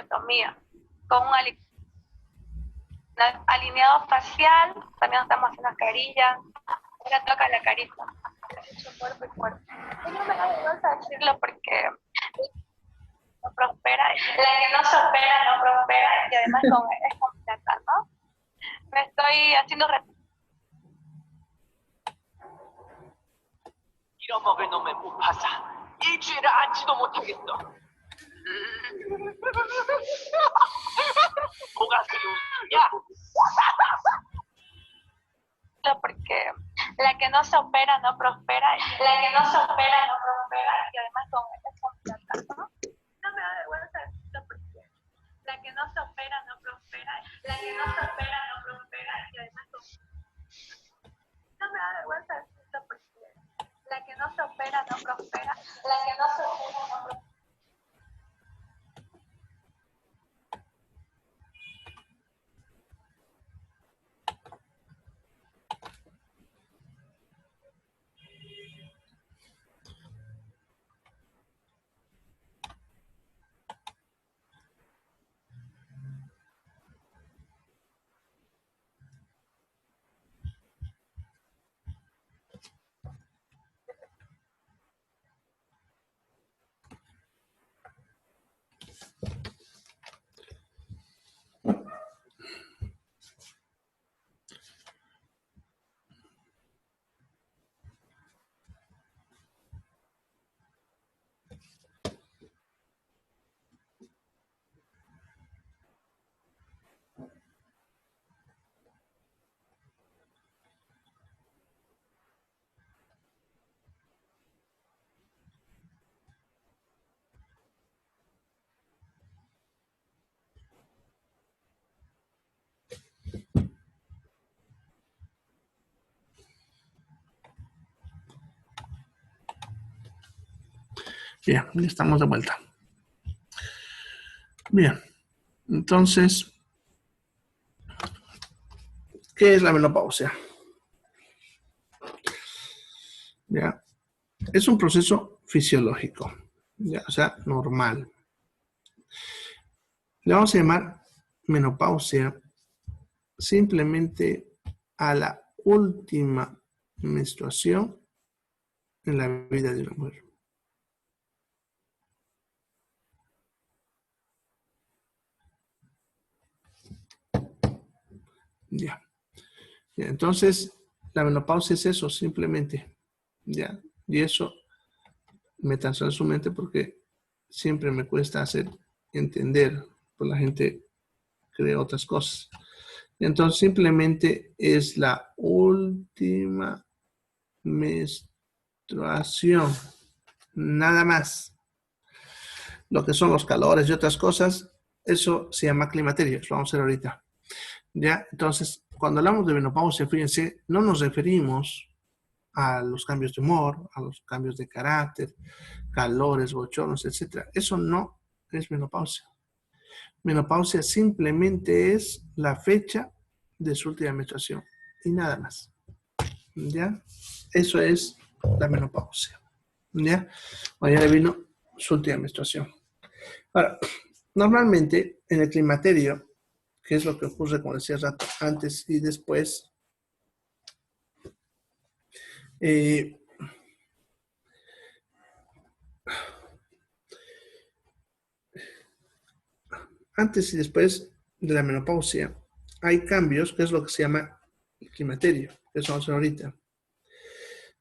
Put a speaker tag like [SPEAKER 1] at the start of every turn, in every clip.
[SPEAKER 1] histerectomía, con un alineado facial, también estamos haciendo mascarilla, ahora toca la carita, mucho cuerpo y cuerpo. Y no me da vergüenza decirlo porque no prospera, la que no se opera no prospera, y además es complicada, ¿no? Me estoy haciendo
[SPEAKER 2] 잃어먹을 놈의 무파사 일주일을 앉지도 못하겠어. 뭐가 야!
[SPEAKER 1] porque la que no se opera no prospera, la que no se opera no prospera, y además es complicada, ¿no? No me da vergüenza decirlo porque la que no se opera no prospera, la que no se opera no prospera, y además no me da vergüenza decirlo porque la que no se opera no prospera, la que no se opera no prospera.
[SPEAKER 3] Bien, ya estamos de vuelta. Bien, entonces, ¿qué es la menopausia? ¿Ya? Es un proceso fisiológico, ¿ya? O sea, normal. Le vamos a llamar menopausia simplemente a la última menstruación en la vida de una mujer. Ya. Ya, entonces, la menopausia es eso, simplemente. Ya. Y eso me trastorna su mente porque siempre me cuesta hacer entender, pues la gente cree otras cosas. Entonces, simplemente es la última menstruación. Nada más. Lo que son los calores y otras cosas, eso se llama climaterio. Lo vamos a hacer ahorita. ¿Ya? Entonces, cuando hablamos de menopausia, fíjense, no nos referimos a los cambios de humor, a los cambios de carácter, calores, bochornos, etc. Eso no es menopausia. Menopausia simplemente es la fecha de su última menstruación y nada más. ¿Ya? Eso es la menopausia. ¿Ya? Mañana vino su última menstruación. Ahora, normalmente en el climaterio, que es lo que ocurre, como decía rato, antes y después, antes y después de la menopausia hay cambios, que es lo que se llama el climaterio, que eso vamos a ver ahorita.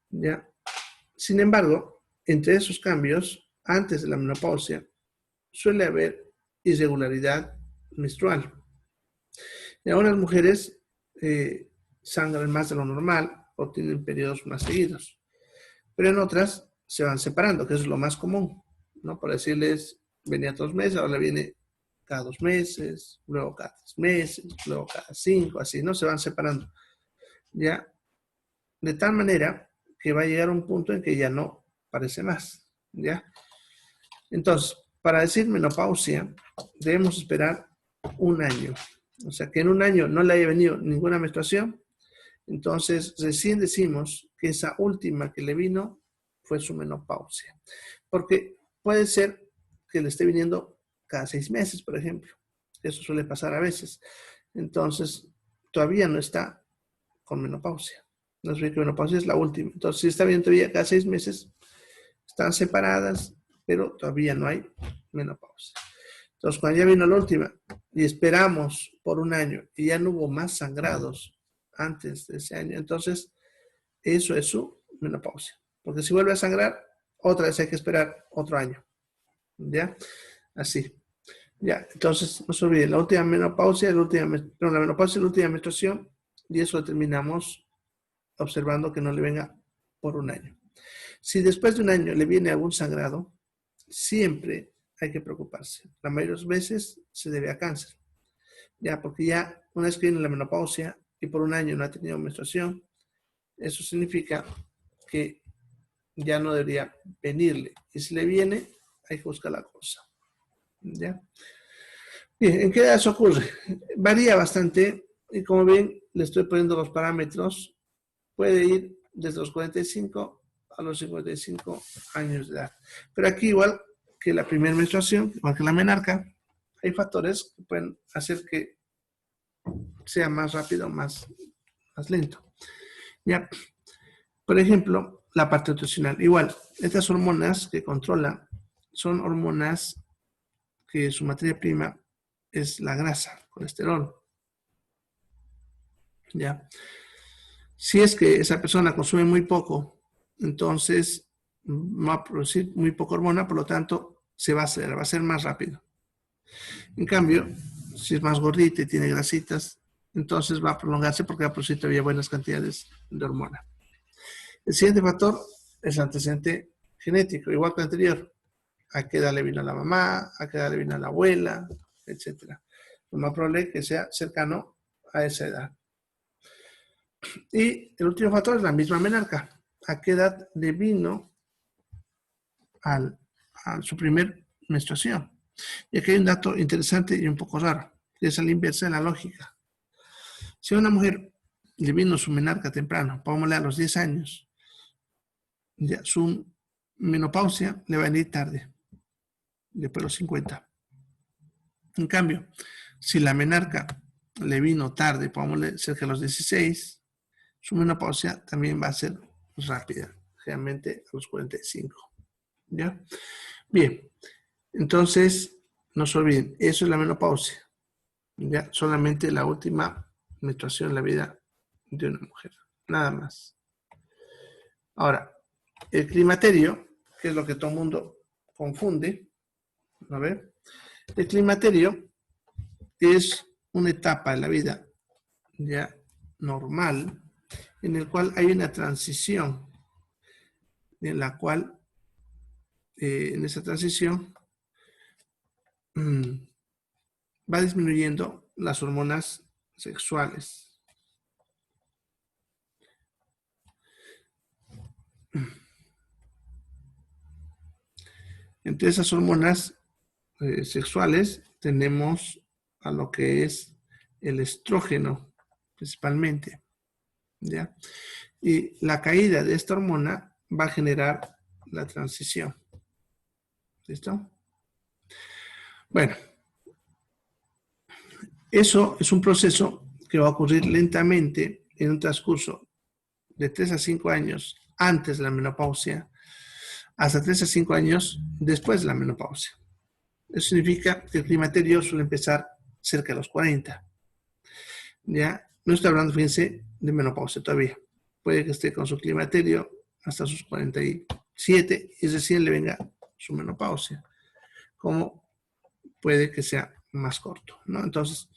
[SPEAKER 3] ¿Ya? Sin embargo, entre esos cambios, antes de la menopausia, suele haber irregularidad menstrual. Y algunas mujeres sangran más de lo normal o tienen periodos más seguidos, pero en otras se van separando, que es lo más común, ¿no? Por decirles, venía 2 meses, ahora viene cada 2 meses, luego cada 3 meses, luego cada 5, así, ¿no? Se van separando, ¿ya? De tal manera que va a llegar un punto en que ya no parece más, ¿ya? Entonces, para decir menopausia, debemos esperar 1 año. O sea, que en 1 año no le haya venido ninguna menstruación, entonces recién decimos que esa última que le vino fue su menopausia. Porque puede ser que le esté viniendo cada 6 meses, por ejemplo. Eso suele pasar a veces. Entonces, todavía no está con menopausia. No es que menopausia es la última. Entonces, si está bien todavía cada 6 meses, están separadas, pero todavía no hay menopausia. Entonces, cuando ya vino la última y esperamos por un año y ya no hubo más sangrados antes de ese año, entonces eso es su menopausia. Porque si vuelve a sangrar, otra vez hay que esperar otro año. ¿Ya? Así. Ya, entonces no se olviden, la última menopausia, la menopausia es la última menstruación y eso lo terminamos observando que no le venga por un año. Si después de un año le viene algún sangrado, siempre hay que preocuparse. La mayoría de las veces se debe a cáncer. Ya, porque ya una vez que viene la menopausia y por un año no ha tenido menstruación, eso significa que ya no debería venirle. Y si le viene, hay que buscar la cosa. ¿Ya? Bien, ¿en qué edad eso ocurre? Varía bastante y como ven, le estoy poniendo los parámetros. Puede ir desde los 45 a los 55 años de edad. Pero aquí igual que la primera menstruación, igual que la menarca, hay factores que pueden hacer que sea más rápido, más lento. Ya. Por ejemplo, la parte nutricional. Igual, estas hormonas que controla son hormonas que su materia prima es la grasa, colesterol. ¿Ya? Si es que esa persona consume muy poco, entonces va a producir muy poca hormona, por lo tanto, va a ser más rápido. En cambio, si es más gordita y tiene grasitas, entonces va a prolongarse porque va a producir todavía buenas cantidades de hormona. El siguiente factor es el antecedente genético, igual que el anterior. A qué edad le vino a la mamá, a qué edad le vino a la abuela, etc. Lo más probable es que sea cercano a esa edad. Y el último factor es la misma menarca. ¿A qué edad le vino a su primer menstruación? Y aquí hay un dato interesante y un poco raro, que es a la inversa de la lógica. Si a una mujer le vino su menarca temprano, pongámosle a los 10 años, ya su menopausia le va a venir tarde, después de los 50. En cambio, si la menarca le vino tarde, pongámosle cerca de los 16, su menopausia también va a ser rápida, generalmente a los 45. ¿Ya? Bien, entonces, no se olviden, eso es la menopausia. ¿Ya? Solamente la última menstruación en la vida de una mujer, nada más. Ahora, el climaterio, que es lo que todo el mundo confunde, a ver, el climaterio es una etapa en la vida ya normal en el cual hay una transición en la cual en esa transición va disminuyendo las hormonas sexuales. Entre esas hormonas sexuales tenemos a lo que es el estrógeno, principalmente, ¿ya? Y la caída de esta hormona va a generar la transición. ¿Listo? Bueno, eso es un proceso que va a ocurrir lentamente en un transcurso de 3 a 5 años antes de la menopausia, hasta 3 a 5 años después de la menopausia. Eso significa que el climaterio suele empezar cerca de los 40. Ya no estoy hablando, fíjense, de menopausia todavía. Puede que esté con su climaterio hasta sus 47 y recién le venga su menopausia. Como puede que sea más corto, ¿no? Entonces,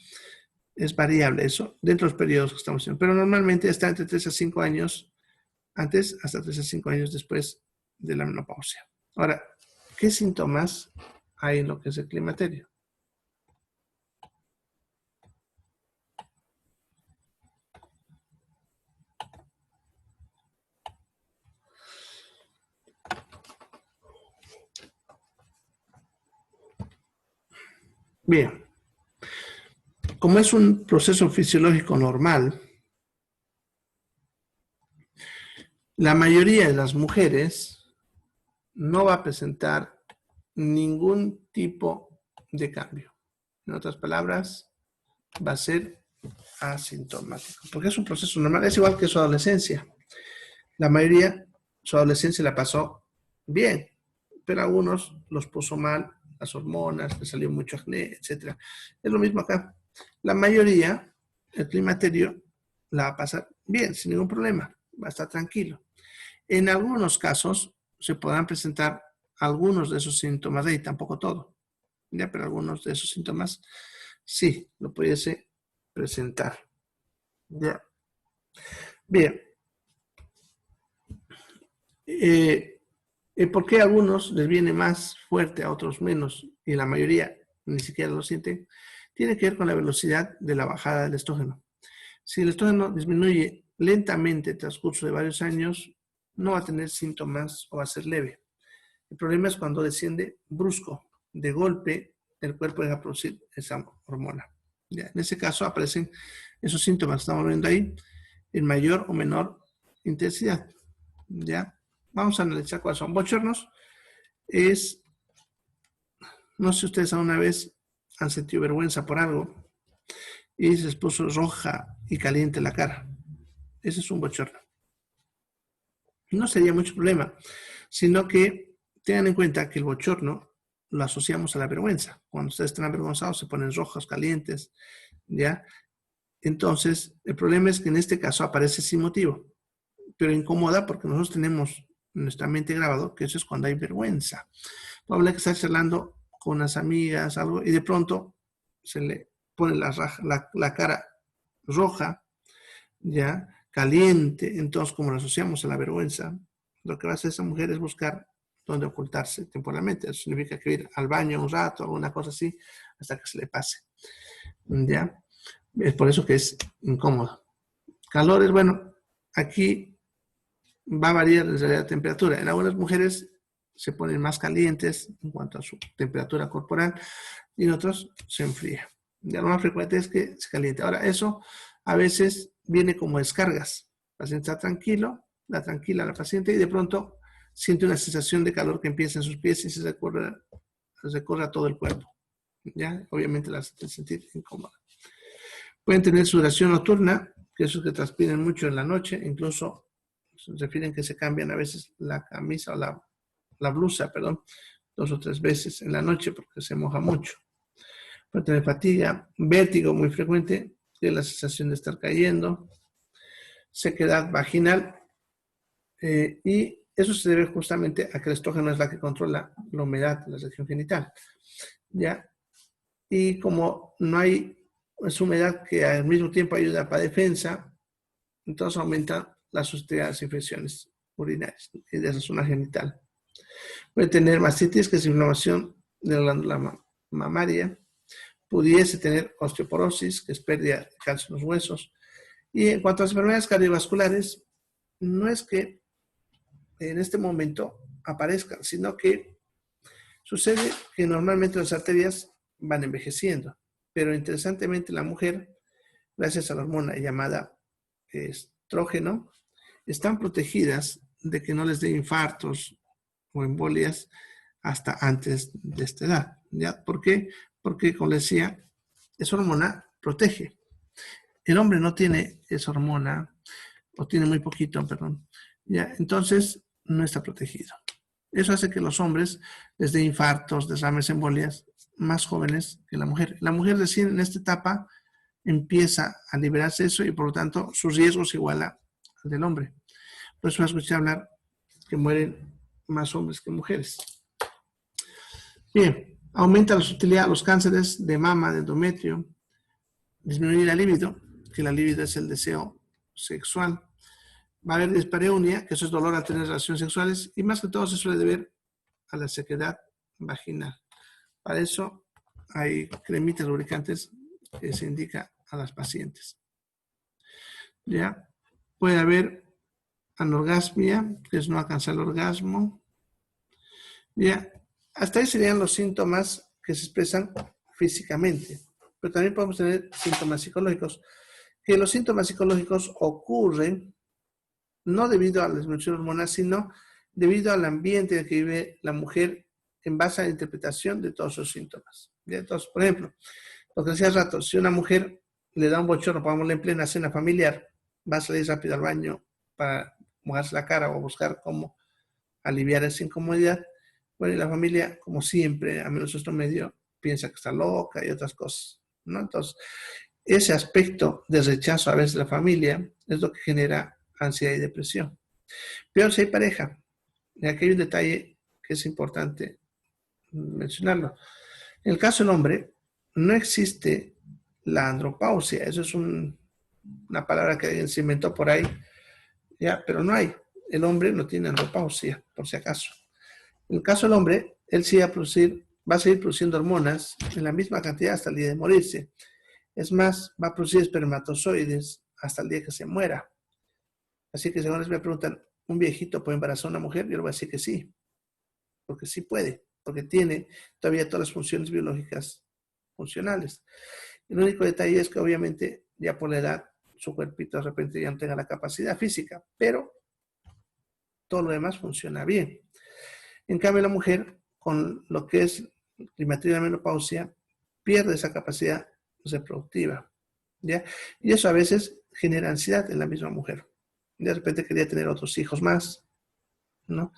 [SPEAKER 3] es variable eso dentro de los periodos que estamos haciendo. Pero normalmente está entre 3 a 5 años antes, hasta 3 a 5 años después de la menopausia. Ahora, ¿qué síntomas hay en lo que es el climaterio? Bien, como es un proceso fisiológico normal, la mayoría de las mujeres no va a presentar ningún tipo de cambio. En otras palabras, va a ser asintomático, porque es un proceso normal, es igual que su adolescencia. La mayoría, su adolescencia la pasó bien, pero algunos los puso mal, las hormonas, les salió mucho acné, etc. Es lo mismo acá. La mayoría, el climaterio, la va a pasar bien, sin ningún problema, va a estar tranquilo. En algunos casos se podrán presentar algunos de esos síntomas, y tampoco todo, ¿ya? Pero algunos de esos síntomas sí lo pudiese presentar. ¿Ya? Bien. ¿Por qué a algunos les viene más fuerte, a otros menos, y la mayoría ni siquiera lo sienten? Tiene que ver con la velocidad de la bajada del estrógeno. Si el estrógeno disminuye lentamente en el transcurso de varios años, no va a tener síntomas o va a ser leve. El problema es cuando desciende brusco, de golpe, el cuerpo deja producir esa hormona. ¿Ya? En ese caso aparecen esos síntomas que estamos viendo ahí en mayor o menor intensidad. ¿Ya? Vamos a analizar cuáles son. Bochornos es, no sé si ustedes alguna vez han sentido vergüenza por algo y se les puso roja y caliente la cara. Ese es un bochorno. No sería mucho problema, sino que tengan en cuenta que el bochorno lo asociamos a la vergüenza. Cuando ustedes están avergonzados se ponen rojos, calientes, ¿ya? Entonces, el problema es que en este caso aparece sin motivo, pero incomoda porque nosotros tenemos en nuestra mente grabado que eso es cuando hay vergüenza. Probable que estar charlando con unas amigas, algo, y de pronto se le pone la cara roja, ya, caliente. Entonces, como lo asociamos a la vergüenza, lo que va a hacer esa mujer es buscar dónde ocultarse temporalmente. Eso significa que ir al baño un rato, alguna cosa así, hasta que se le pase. ¿Ya? Es por eso que es incómodo. Calores, bueno, aquí va a variar en realidad la temperatura. En algunas mujeres se ponen más calientes en cuanto a su temperatura corporal y en otros se enfría. Ya lo más frecuente es que se caliente. Ahora, eso a veces viene como descargas. El paciente está tranquilo, la tranquila la paciente y de pronto siente una sensación de calor que empieza en sus pies y se recorre a todo el cuerpo. ¿Ya? Obviamente la hace sentir incómoda. Pueden tener sudoración nocturna, que es que transpiran mucho en la noche, incluso se refieren que se cambian a veces la camisa o la blusa, perdón, 2 o 3 veces en la noche porque se moja mucho. Puede tener fatiga, vértigo muy frecuente, que es la sensación de estar cayendo, sequedad vaginal, y eso se debe justamente a que el estrógeno es la que controla la humedad de la región genital. ¿Ya? Y como no hay esa humedad que al mismo tiempo ayuda para defensa, entonces aumenta la susceptibilidad a las infecciones urinarias y de esa zona genital. Puede tener mastitis, que es inflamación de la glándula mamaria. Pudiese tener osteoporosis, que es pérdida de calcio en los huesos. Y en cuanto a las enfermedades cardiovasculares, no es que en este momento aparezcan, sino que sucede que normalmente las arterias van envejeciendo. Pero interesantemente la mujer, gracias a la hormona llamada estrógeno, están protegidas de que no les dé infartos o embolias hasta antes de esta edad. ¿Ya? ¿Por qué? Porque, como les decía, esa hormona protege. El hombre no tiene esa hormona, o tiene muy poquito, perdón. ¿Ya? Entonces, no está protegido. Eso hace que los hombres les dé infartos, derrames, embolias más jóvenes que la mujer. La mujer recién en esta etapa empieza a liberarse eso y por lo tanto su riesgo se iguala al del hombre. Por eso vas a escuchar hablar que mueren más hombres que mujeres. Bien, aumenta la susceptibilidad a los cánceres de mama, de endometrio, disminuye la libido, que la libido es el deseo sexual. Va a haber dispareunia, que eso es dolor al tener relaciones sexuales, y más que todo se suele deber a la sequedad vaginal. Para eso hay cremitas lubricantes que se indica a las pacientes. ¿Ya? Puede haber anorgasmia, que es no alcanzar el orgasmo. ¿Ya? Hasta ahí serían los síntomas que se expresan físicamente. Pero también podemos tener síntomas psicológicos. Que los síntomas psicológicos ocurren no debido a la disminución hormonal, sino debido al ambiente en el que vive la mujer en base a la interpretación de todos esos síntomas. ¿Ya? Entonces, por ejemplo, lo que decía hace rato, si una mujer le da un bochorno, pongámosle en plena cena familiar, va a salir rápido al baño para mojarse la cara o buscar cómo aliviar esa incomodidad. Bueno, y la familia, como siempre, a menos nuestro medio, piensa que está loca y otras cosas, ¿no? Entonces, ese aspecto de rechazo a veces de la familia es lo que genera ansiedad y depresión. Peor si hay pareja. Y aquí hay un detalle que es importante mencionarlo. En el caso del hombre, no existe la andropausia. Eso es una palabra que alguien se inventó por ahí, ya, pero no hay. El hombre no tiene andropausia, por si acaso. En el caso del hombre, él sí va a seguir produciendo hormonas en la misma cantidad hasta el día de morirse. Es más, va a producir espermatozoides hasta el día que se muera. Así que si ahora me preguntan, ¿un viejito puede embarazar a una mujer? Yo le voy a decir que sí, porque sí puede, porque tiene todavía todas las funciones biológicas funcionales. El único detalle es que obviamente ya por la edad su cuerpito de repente ya no tenga la capacidad física, pero todo lo demás funciona bien. En cambio, la mujer, con lo que es el climaterio de la menopausia, pierde esa capacidad reproductiva, ¿ya? Y eso a veces genera ansiedad en la misma mujer. De repente quería tener otros hijos más, ¿no?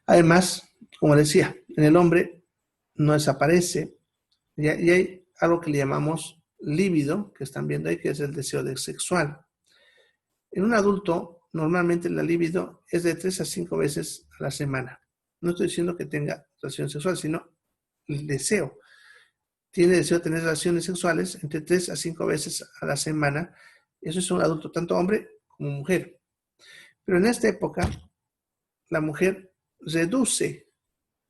[SPEAKER 3] Además, como decía, en el hombre no desaparece, ¿ya? Y hay algo que le llamamos líbido, que están viendo ahí, que es el deseo sexual. En un adulto, normalmente la libido es de 3 a 5 veces a la semana. No estoy diciendo que tenga relación sexual, sino el deseo. Tiene deseo de tener relaciones sexuales entre 3 a 5 veces a la semana. Eso es un adulto, tanto hombre como mujer. Pero en esta época, la mujer reduce,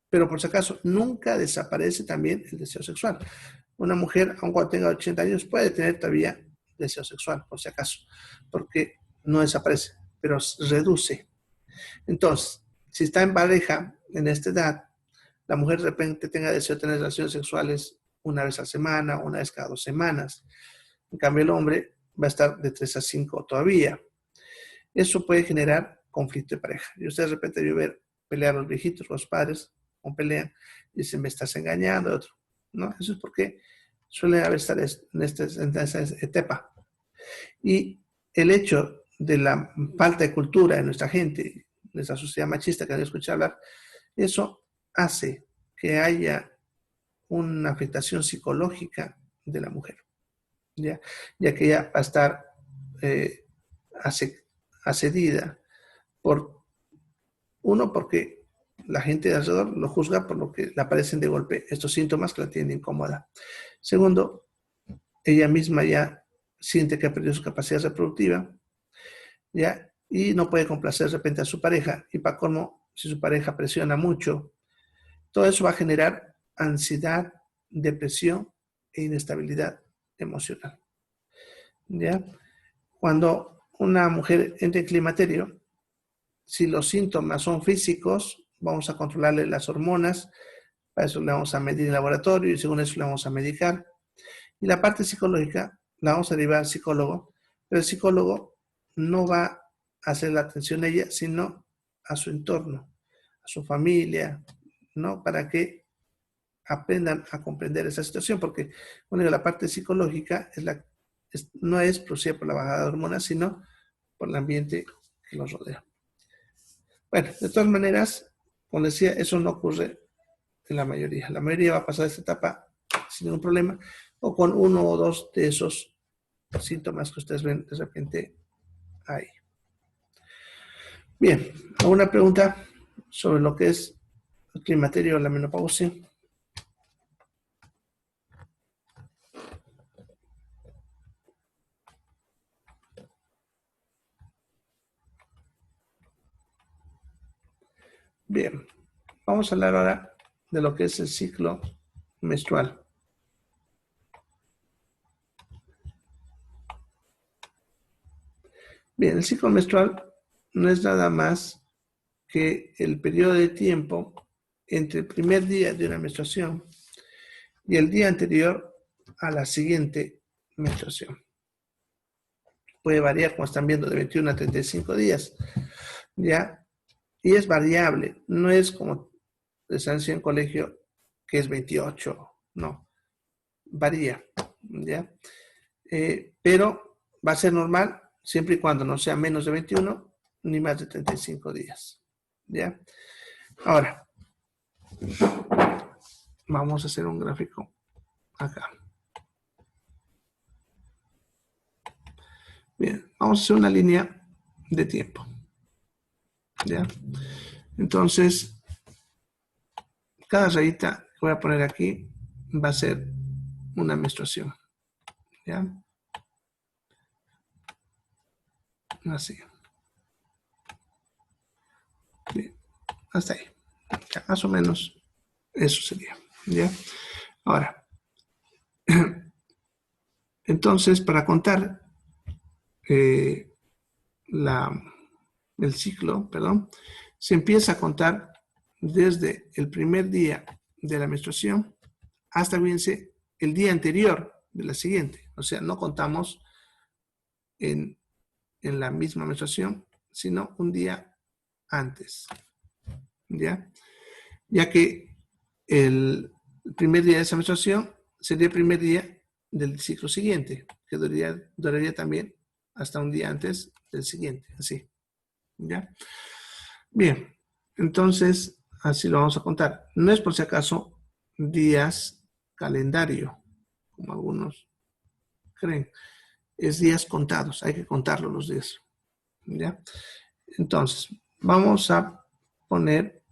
[SPEAKER 3] pero por si acaso, nunca desaparece también el deseo sexual. Una mujer, aun cuando tenga 80 años, puede tener todavía deseo sexual, por si acaso, porque no desaparece, pero reduce. Entonces, si está en pareja en esta edad, la mujer de repente tenga deseo de tener relaciones sexuales una vez a la semana, una vez cada 2 semanas. En cambio, el hombre va a estar de 3 a 5 todavía. Eso puede generar conflicto de pareja. Y usted de repente vio ver pelear a los viejitos, los padres, o pelean, y dicen, me estás engañando, otro. ¿No? Eso es porque suele haber estar en esta etapa. Y el hecho de la falta de cultura en nuestra gente, en esta sociedad machista que han escuchado hablar, eso hace que haya una afectación psicológica de la mujer, ya que ella va a estar asedida porque la gente de alrededor lo juzga por lo que le aparecen de golpe estos síntomas que la tienen incómoda. Segundo, ella misma ya siente que ha perdido su capacidad reproductiva, ¿ya? Y no puede complacer de repente a su pareja. Y para colmo, si su pareja presiona mucho, todo eso va a generar ansiedad, depresión e inestabilidad emocional, ¿ya? Cuando una mujer entra en climaterio, si los síntomas son físicos, vamos a controlarle las hormonas, para eso le vamos a medir en el laboratorio y según eso le vamos a medicar. Y la parte psicológica la vamos a derivar al psicólogo, pero el psicólogo no va a hacer la atención a ella, sino a su entorno, a su familia, ¿no? Para que aprendan a comprender esa situación, porque bueno, la parte psicológica no es producida por la bajada de hormonas, sino por el ambiente que los rodea. Bueno, de todas maneras, como decía, eso no ocurre en la mayoría. La mayoría va a pasar esta etapa sin ningún problema, o con 1 o 2 de esos síntomas que ustedes ven de repente ahí. Bien, ¿alguna pregunta sobre lo que es el climaterio o la menopausia? Bien, vamos a hablar ahora de lo que es el ciclo menstrual. Bien, el ciclo menstrual no es nada más que el periodo de tiempo entre el primer día de una menstruación y el día anterior a la siguiente menstruación. Puede variar, como están viendo, de 21 a 35 días, ¿ya? Y es variable, no es como les han enseñado en colegio, que es 28, no, varía, ¿ya? Pero va a ser normal siempre y cuando no sea menos de 21 ni más de 35 días, ¿ya? Ahora, vamos a hacer un gráfico acá. Bien, vamos a hacer una línea de tiempo, ¿ya? Entonces, cada rayita que voy a poner aquí va a ser una menstruación, ¿ya? Así. Bien, hasta ahí. Ya, más o menos eso sería, ¿ya? Ahora, entonces, para contar el ciclo, perdón, se empieza a contar desde el primer día de la menstruación hasta, fíjense, el día anterior de la siguiente. O sea, no contamos en la misma menstruación, sino un día antes, ¿ya? Ya que el primer día de esa menstruación sería el primer día del ciclo siguiente, que duraría también hasta un día antes del siguiente, así, ¿ya? Bien, entonces, así lo vamos a contar. No es por si acaso días calendario, como algunos creen. Es días contados, hay que contarlo los días, ¿ya? Entonces, vamos a poner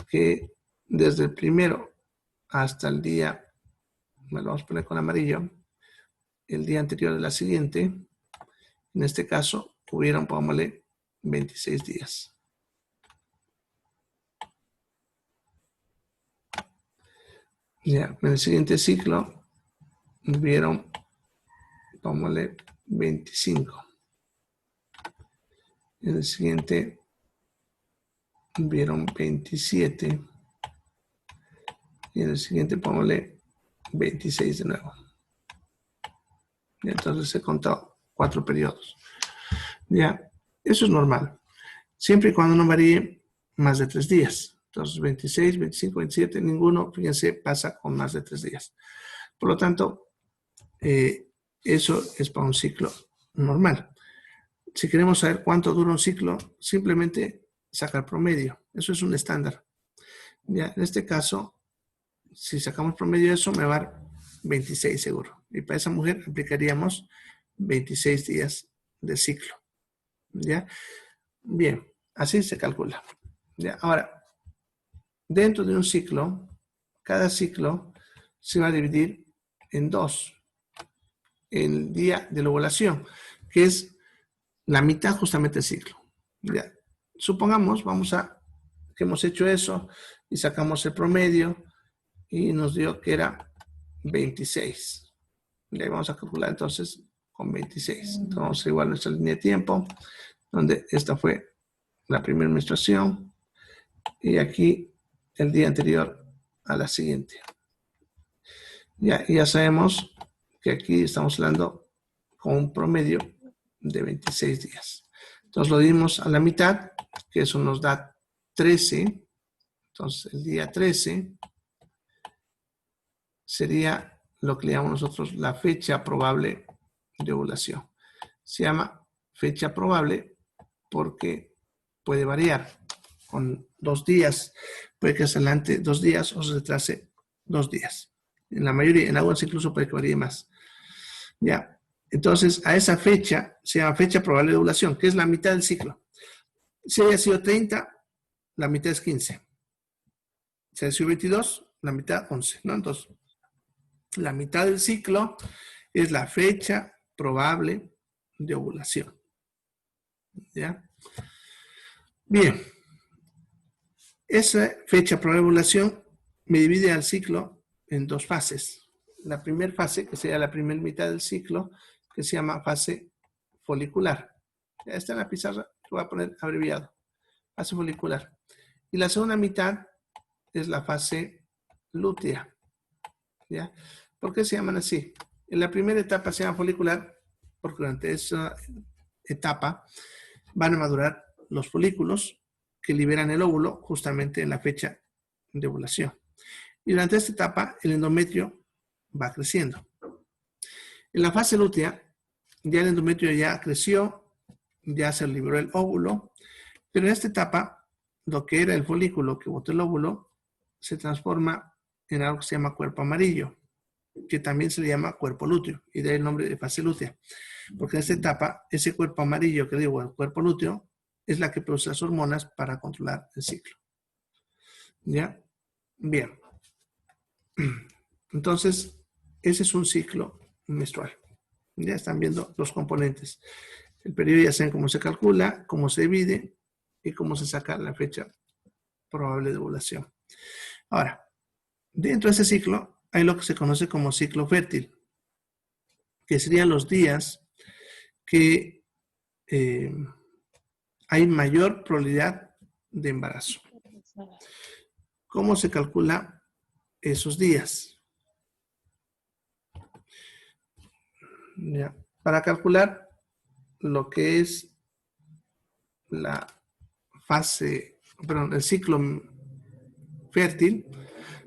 [SPEAKER 3] que desde el primero hasta el día, me lo vamos a poner con amarillo, el día anterior de la siguiente, en este caso, hubieron, pongámosle, 26 días. Ya, en el siguiente ciclo, hubieron, pongámosle, 25. En el siguiente, hubieron 27. Y en el siguiente, pongámosle 26 de nuevo. Y entonces se contó 4 periodos. Ya, eso es normal. Siempre y cuando no varíe más de 3 días. Entonces, 26, 25, 27, ninguno, fíjense, pasa con más de 3 días. Por lo tanto, eso es para un ciclo normal. Si queremos saber cuánto dura un ciclo, simplemente sacar promedio. Eso es un estándar. Ya, en este caso, si sacamos promedio de eso, me va a dar 26 seguro. Y para esa mujer aplicaríamos 26 días de ciclo. ¿Ya? Bien, así se calcula. ¿Ya? Ahora, dentro de un ciclo, cada ciclo se va a dividir en 2. El día de la ovulación, que es la mitad justamente del ciclo. ¿Ya? Supongamos, que hemos hecho eso y sacamos el promedio y nos dio que era 26. Y ahí vamos a calcular entonces con 26. Entonces vamos a hacer igual nuestra línea de tiempo, donde esta fue la primera menstruación y aquí el día anterior a la siguiente. Ya sabemos que aquí estamos hablando con un promedio de 26 días. Entonces lo dimos a la mitad, que eso nos da 13. Entonces el día 13 sería lo que le llamamos nosotros la fecha probable de ovulación. Se llama fecha probable porque puede variar con 2 días. Puede que se adelante 2 días o se retrase 2 días. En la mayoría, en algunos incluso puede que varíe más. Ya. Entonces, a esa fecha se llama fecha probable de ovulación, que es la mitad del ciclo. Si haya sido 30, la mitad es 15. Si haya sido 22, la mitad 11, ¿no? Entonces, la mitad del ciclo es la fecha probable de ovulación. ¿Ya? Bien. Esa fecha probable de ovulación me divide al ciclo en 2 fases. La primera fase, que sería la primera mitad del ciclo, que se llama fase folicular. Ya está en la pizarra, lo voy a poner abreviado. Fase folicular. Y la segunda mitad es la fase lútea. ¿Ya? ¿Por qué se llaman así? En la primera etapa se llama folicular porque durante esa etapa van a madurar los folículos que liberan el óvulo justamente en la fecha de ovulación. Y durante esta etapa, el endometrio va creciendo. En la fase lútea, ya el endometrio ya creció, ya se liberó el óvulo, pero en esta etapa, lo que era el folículo que botó el óvulo, se transforma en algo que se llama cuerpo amarillo, que también se le llama cuerpo lúteo, y de ahí el nombre de fase lútea. Porque en esta etapa, ese cuerpo amarillo que digo, el cuerpo lúteo, es la que produce las hormonas para controlar el ciclo. ¿Ya? Bien. Entonces, ese es un ciclo menstrual. Ya están viendo los componentes. El periodo ya saben cómo se calcula, cómo se divide y cómo se saca la fecha probable de ovulación. Ahora, dentro de ese ciclo hay lo que se conoce como ciclo fértil, que serían los días que hay mayor probabilidad de embarazo. ¿Cómo se calcula esos días? Ya. Para calcular lo que es la fase, perdón, el ciclo fértil,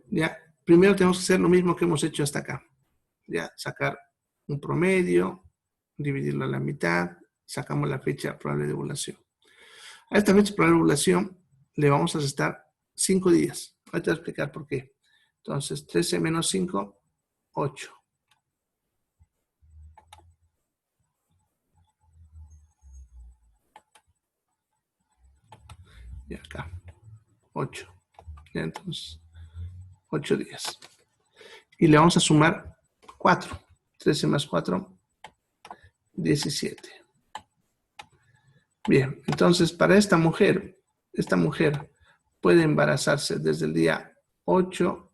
[SPEAKER 3] ya, primero tenemos que hacer lo mismo que hemos hecho hasta acá. Ya, sacar un promedio, dividirlo a la mitad, sacamos la fecha probable de ovulación. A esta fecha probable de ovulación le vamos a restar 5 días. Ahorita voy a explicar por qué. Entonces, 13 menos 5, 8. Y acá, 8. Ya, entonces, 8 días. Y le vamos a sumar 4. 13 más 4, 17. Bien, entonces para esta mujer puede embarazarse desde el día 8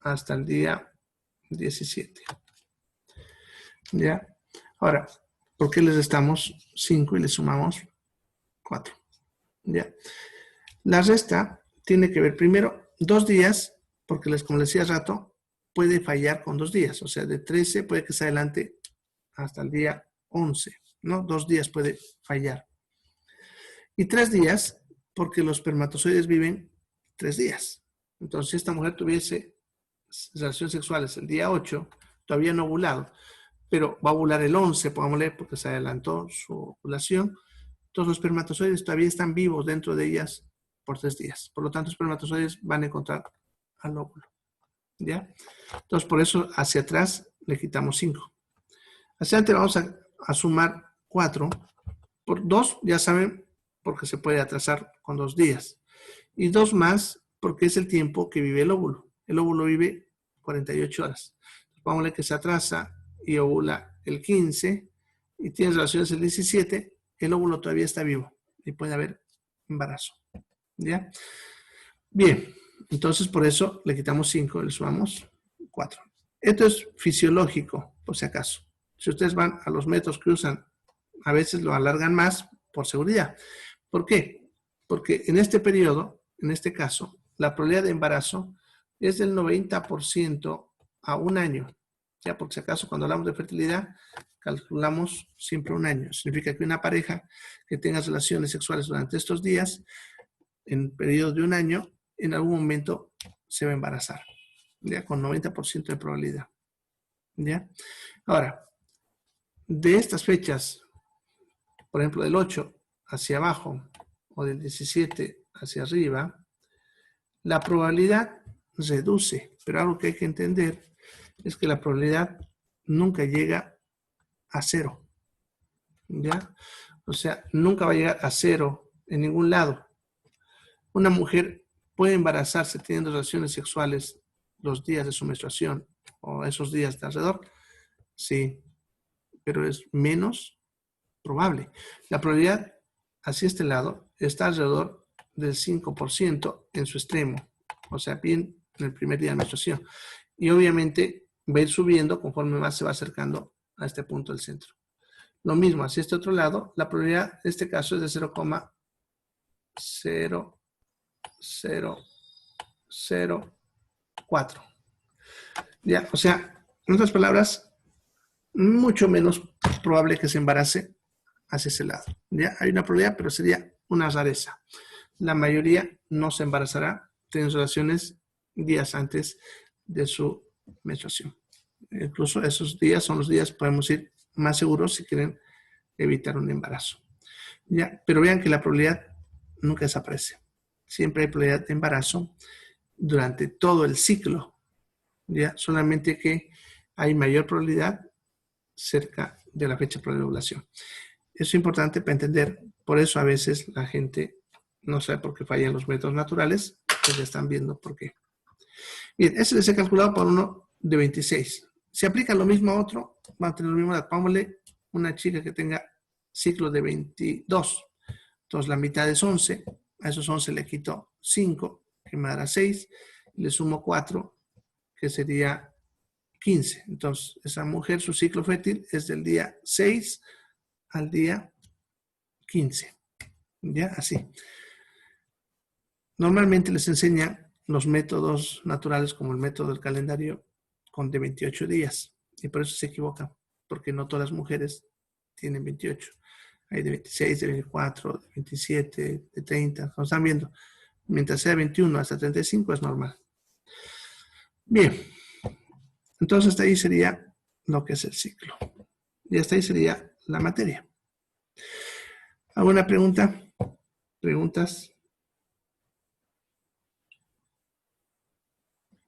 [SPEAKER 3] hasta el día 17. ¿Ya? Ahora, ¿por qué les restamos 5 y le sumamos 4? ¿Ya? La resta tiene que ver primero 2 días, porque como les decía hace rato, puede fallar con 2 días. O sea, de 13 puede que se adelante hasta el día 11, ¿no? 2 días puede fallar. Y 3 días, porque los espermatozoides viven 3 días. Entonces, si esta mujer tuviese relaciones sexuales el día 8, todavía no ovulado, pero va a ovular el 11, pongámosle, porque se adelantó su ovulación, entonces los espermatozoides todavía están vivos dentro de ellas por 3 días. Por lo tanto, los espermatozoides van a encontrar al óvulo. ¿Ya? Entonces, por eso, hacia atrás le quitamos 5. Hacia adelante vamos a sumar 4. Por 2, ya saben, porque se puede atrasar con 2 días. Y 2 más, porque es el tiempo que vive el óvulo. El óvulo vive 48 horas. Pongámosle que se atrasa y ovula el 15 y tiene relaciones el 17, el óvulo todavía está vivo y puede haber embarazo. ¿Ya? Bien, entonces por eso le quitamos 5 y le sumamos 4. Esto es fisiológico, por si acaso. Si ustedes van a los métodos que usan, a veces lo alargan más por seguridad. ¿Por qué? Porque en este periodo, en este caso, la probabilidad de embarazo es del 90% a 1 año. Ya, por si acaso, cuando hablamos de fertilidad, calculamos siempre 1 año. Significa que una pareja que tenga relaciones sexuales durante estos días, en periodo de 1 año, en algún momento se va a embarazar. Ya, con 90% de probabilidad. ¿Ya? Ahora, de estas fechas, por ejemplo, del 8 hacia abajo o del 17 hacia arriba, la probabilidad reduce, pero algo que hay que entender es que la probabilidad nunca llega a 0. ¿Ya? O sea, nunca va a llegar a 0 en ningún lado. Una mujer puede embarazarse teniendo relaciones sexuales los días de su menstruación o esos días de alrededor, sí, pero es menos probable. La probabilidad hacia este lado está alrededor del 5% en su extremo, o sea, bien en el primer día de menstruación. Y obviamente va a ir subiendo conforme más se va acercando a este punto del centro. Lo mismo hacia este otro lado, la probabilidad en este caso es de 0,0004. Ya, o sea, en otras palabras, mucho menos probable que se embarace hacia ese lado. ¿Ya? Hay una probabilidad, pero sería una rareza. La mayoría no se embarazará teniendo relaciones días antes de su menstruación. Incluso esos días son los días, podemos ir más seguros si quieren evitar un embarazo. ¿Ya? Pero vean que la probabilidad nunca desaparece. Siempre hay probabilidad de embarazo durante todo el ciclo. ¿Ya? Solamente que hay mayor probabilidad cerca de la fecha de la ovulación. Eso es importante para entender. Por eso a veces la gente no sabe por qué fallan los métodos naturales, pues ya están viendo por qué. Bien, ese es calculado por uno de 26. Si aplica lo mismo a otro, va a tener lo mismo. Pongámosle una chica que tenga ciclo de 22. Entonces la mitad es 11. A esos 11 le quito 5, que me dará 6. Le sumo 4, que sería 15. Entonces esa mujer, su ciclo fértil es del día 6 al día 15. ¿Ya? Así. Normalmente les enseñan los métodos naturales como el método del calendario con de 28 días. Y por eso se equivocan, porque no todas las mujeres tienen 28. Hay de 26, de 24, de 27, de 30. Como están viendo, mientras sea 21 hasta 35 es normal. Bien. Entonces hasta ahí sería lo que es el ciclo. Y hasta ahí sería la materia. ¿Alguna pregunta? ¿Preguntas?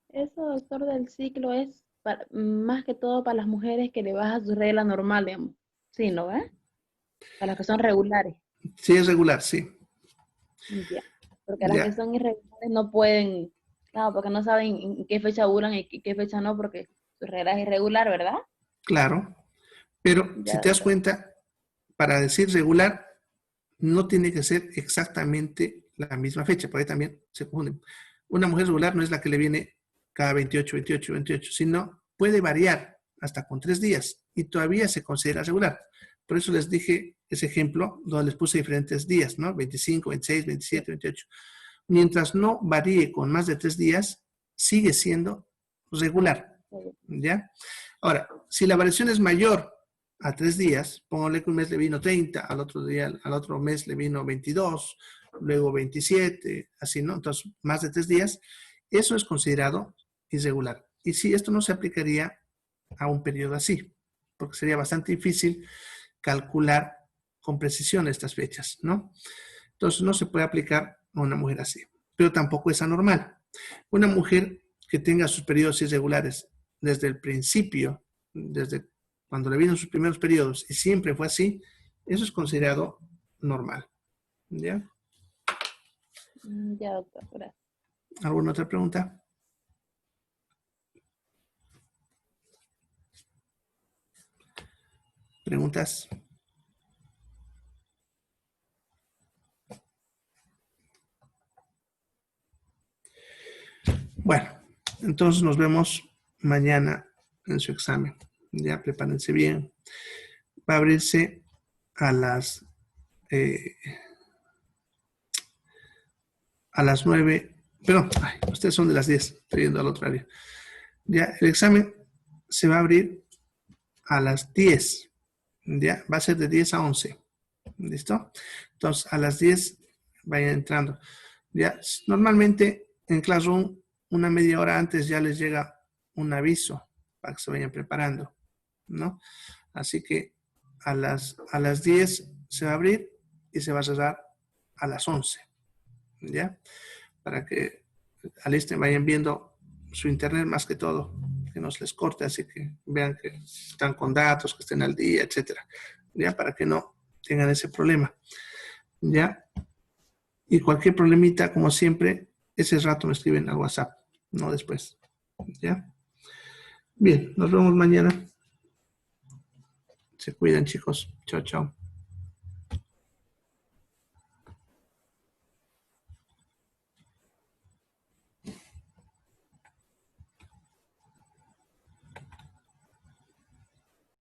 [SPEAKER 4] Eso, doctor, del ciclo es más que todo para las mujeres que le baja su regla normal, digamos. Sí, ¿no? Para las que son regulares.
[SPEAKER 3] Sí, es regular, sí.
[SPEAKER 4] Ya. Porque las que son irregulares no pueden, claro, porque no saben en qué fecha ovulan y qué fecha no, porque su regla es irregular, ¿verdad?
[SPEAKER 3] Claro. Pero
[SPEAKER 4] Ya,
[SPEAKER 3] si te das cuenta, para decir regular, no tiene que ser exactamente la misma fecha, porque también se confunden. Una mujer regular no es la que le viene cada 28, 28, 28, sino puede variar hasta con 3 días y todavía se considera regular. Por eso les dije ese ejemplo donde les puse diferentes días, ¿no? 25, 26, 27, 28. Mientras no varíe con más de 3 días, sigue siendo regular, ¿ya? Ahora, si la variación es mayor a 3 días, póngale que un mes le vino 30, al otro mes le vino 22, luego 27, así, ¿no? Entonces, más de 3 días, eso es considerado irregular. Y sí, esto no se aplicaría a un periodo así, porque sería bastante difícil calcular con precisión estas fechas, ¿no? Entonces, no se puede aplicar a una mujer así, pero tampoco es anormal. Una mujer que tenga sus periodos irregulares desde el principio, desde cuando le vino sus primeros periodos y siempre fue así, eso es considerado normal. ¿Ya?
[SPEAKER 4] Ya, doctor, gracias.
[SPEAKER 3] ¿Alguna otra pregunta? ¿Preguntas? Bueno, entonces nos vemos mañana en su examen. Ya prepárense bien. Va a abrirse a las 9. Perdón, ustedes son de las 10. Estoy yendo al otro área. Ya, el examen se va a abrir a las 10. Ya, va a ser de 10 a 11. ¿Listo? Entonces, a las 10 vayan entrando. Ya, normalmente en Classroom, una media hora antes ya les llega un aviso para que se vayan preparando, ¿no? Así que a las 10 se va a abrir y se va a cerrar a las 11. ¿Ya? Para que alisten, vayan viendo su internet más que todo, que no se les corte, así que vean que están con datos, que estén al día, etcétera. ¿Ya? Para que no tengan ese problema. ¿Ya? Y cualquier problemita, como siempre, ese rato me escriben al WhatsApp, no después. ¿Ya? Bien, nos vemos mañana. Se cuidan, chicos. Chao, chao.